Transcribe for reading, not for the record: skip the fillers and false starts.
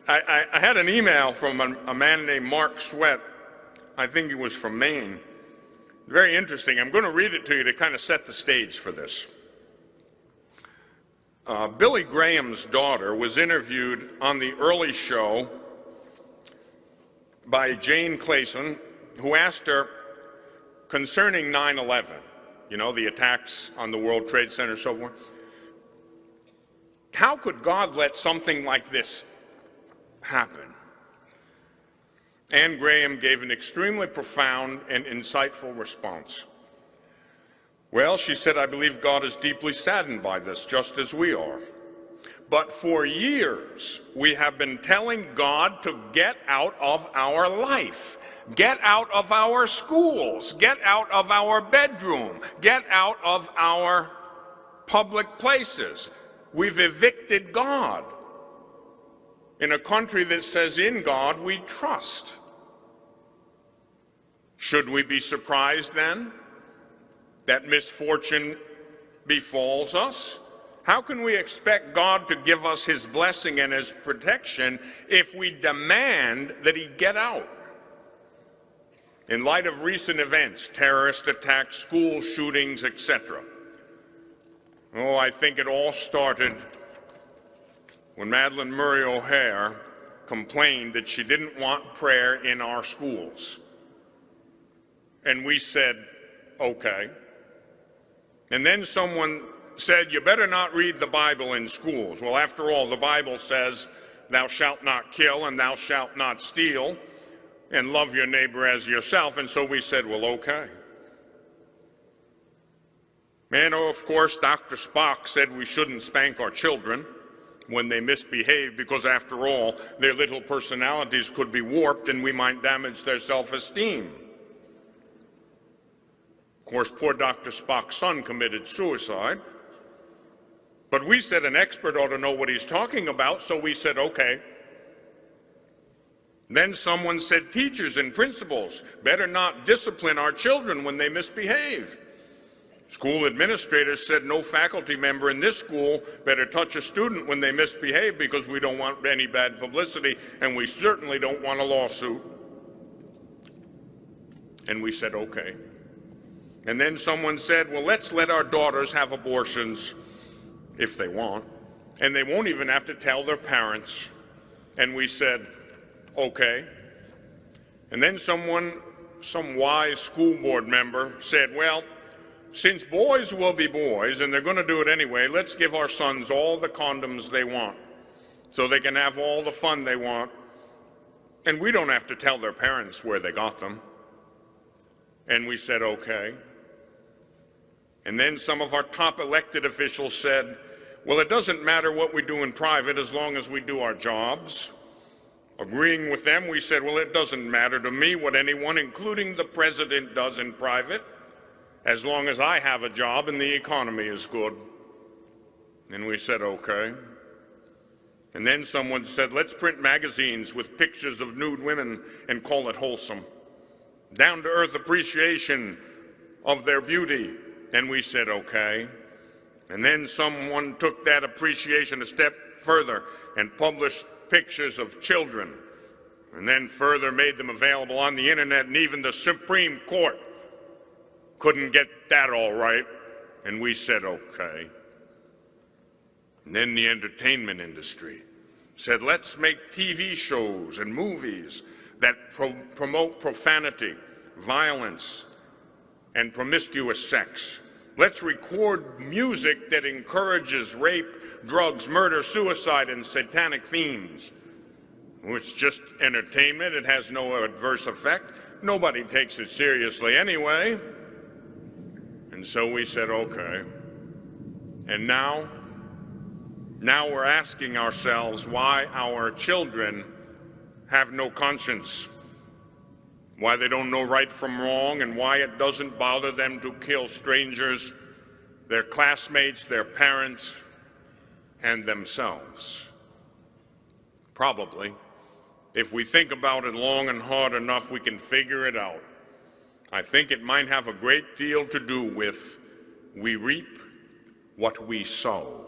I had an email from a man named Mark Sweat. I think he was from Maine. Very interesting. I'm going to read it to you to kind of set the stage for this. Billy Graham's daughter was interviewed on the Early Show by Jane Clayson, who asked her concerning 9/11, you know, the attacks on the World Trade Center and so forth. How could God let something like this happen? Anne Graham gave an extremely profound and insightful response. Well, she said, I believe God is deeply saddened by this, just as we are. But for years, we have been telling God to get out of our life, get out of our schools, get out of our bedroom, get out of our public places. We've evicted God in a country that says in God we trust. Should we be surprised then that misfortune befalls us? How can we expect God to give us his blessing and his protection if we demand that he get out? In light of recent events, terrorist attacks, school shootings, etc. Oh, I think it all started when Madeleine Murray O'Hair complained that she didn't want prayer in our schools. And we said, okay. And then someone said, you better not read the Bible in schools. Well, after all, the Bible says, thou shalt not kill and thou shalt not steal and love your neighbor as yourself. And so we said, well, okay. And of course, Dr. Spock said we shouldn't spank our children when they misbehave because, after all, their little personalities could be warped and we might damage their self-esteem. Of course, poor Dr. Spock's son committed suicide. But we said an expert ought to know what he's talking about, so we said, okay. Then someone said teachers and principals better not discipline our children when they misbehave. School administrators said no faculty member in this school better touch a student when they misbehave because we don't want any bad publicity and we certainly don't want a lawsuit. And we said, okay. And then someone said, well, let's let our daughters have abortions if they want, and they won't even have to tell their parents. And we said, okay. And then some wise school board member said, well, since boys will be boys and they're going to do it anyway, let's give our sons all the condoms they want so they can have all the fun they want, and we don't have to tell their parents where they got them. And we said, okay. And then some of our top elected officials said, well, it doesn't matter what we do in private as long as we do our jobs. Agreeing with them, we said, well, it doesn't matter to me what anyone, including the president, does in private, as long as I have a job and the economy is good. And we said, okay. And then someone said, let's print magazines with pictures of nude women and call it wholesome. Down-to-earth appreciation of their beauty. And we said, okay. And then someone took that appreciation a step further and published pictures of children, and then further made them available on the internet, and even the Supreme Court couldn't get that all right. And we said, okay. And then the entertainment industry said, let's make TV shows and movies that promote profanity, violence, and promiscuous sex. Let's record music that encourages rape, drugs, murder, suicide, and satanic themes. It's just entertainment. It has no adverse effect. Nobody takes it seriously anyway. And so we said, okay. And now we're asking ourselves why our children have no conscience, why they don't know right from wrong, and why it doesn't bother them to kill strangers, their classmates, their parents, and themselves. Probably, if we think about it long and hard enough, we can figure it out. I think it might have a great deal to do with we reap what we sow.